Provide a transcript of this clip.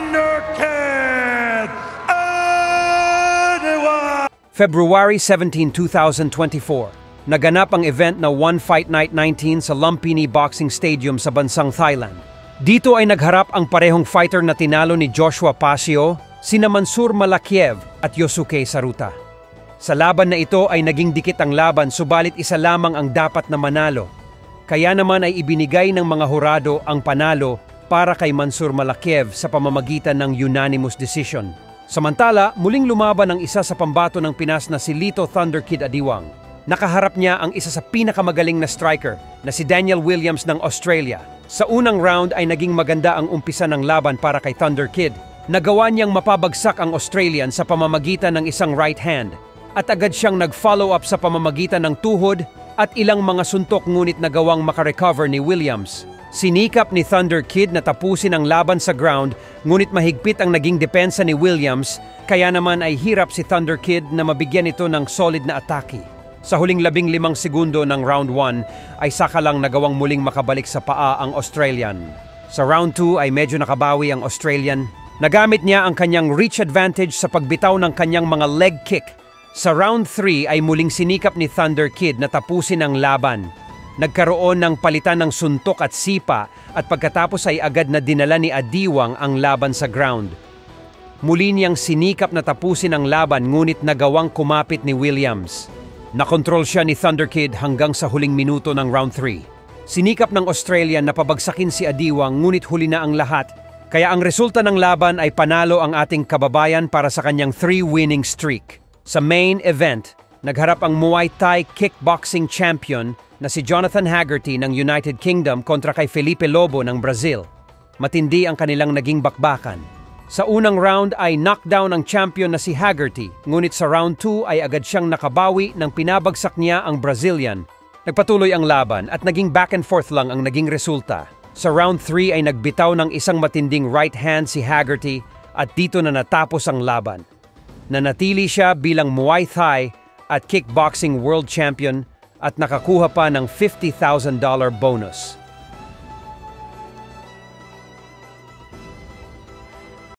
Thunder Kid Adiwang! February 17, 2024. Naganap ang event na One Fight Night 19 sa Lumpini Boxing Stadium sa bansang Thailand. Dito ay nagharap ang parehong fighter na tinalo ni Joshua Pasio, sina Mansur Malakiev at Yosuke Saruta. Sa laban na ito ay naging dikit ang laban, subalit isa lamang ang dapat na manalo. Kaya naman ay ibinigay ng mga hurado ang panalo para kay Mansur Malakiev sa pamamagitan ng unanimous decision. Samantala, muling lumaban ang isa sa pambato ng Pinas na si Lito Thunder Kid Adiwang. Nakaharap niya ang isa sa pinakamagaling na striker na si Daniel Williams ng Australia. Sa unang round ay naging maganda ang umpisa ng laban para kay Thunder Kid. Nagawa niyang mapabagsak ang Australian sa pamamagitan ng isang right hand at agad siyang nag-follow up sa pamamagitan ng tuhod at ilang mga suntok, ngunit nagawang makarecover ni Williams. Sinikap ni Thunder Kid na tapusin ang laban sa ground, ngunit mahigpit ang naging depensa ni Williams, kaya naman ay hirap si Thunder Kid na mabigyan ito ng solid na atake. Sa huling 15 segundo ng round 1 ay saka lang nagawang muling makabalik sa paa ang Australian. Sa round 2 ay medyo nakabawi ang Australian. Nagamit niya ang kanyang reach advantage sa pagbitaw ng kanyang mga leg kick. Sa round 3 ay muling sinikap ni Thunder Kid na tapusin ang laban. Nagkaroon ng palitan ng suntok at sipa at pagkatapos ay agad na dinala ni Adiwang ang laban sa ground. Muli niyang sinikap na tapusin ang laban, ngunit nagawang kumapit ni Williams. Nakontrol siya ni Thunder Kid hanggang sa huling minuto ng round 3. Sinikap ng Australian na pabagsakin si Adiwang, ngunit huli na ang lahat. Kaya ang resulta ng laban ay panalo ang ating kababayan para sa kanyang 3 winning streak. Sa main event, nagharap ang Muay Thai kickboxing champion na si Jonathan Haggerty ng United Kingdom kontra kay Felipe Lobo ng Brazil. Matindi ang kanilang naging bakbakan. Sa unang round ay knockdown ang champion na si Haggerty, ngunit sa round 2 ay agad siyang nakabawi nang pinabagsak niya ang Brazilian. Nagpatuloy ang laban at naging back and forth lang ang naging resulta. Sa round 3 ay nagbitaw ng isang matinding right hand si Haggerty at dito na natapos ang laban. Nanatili siya bilang Muay Thai at kickboxing world champion at nakakuha pa ng $50,000 bonus.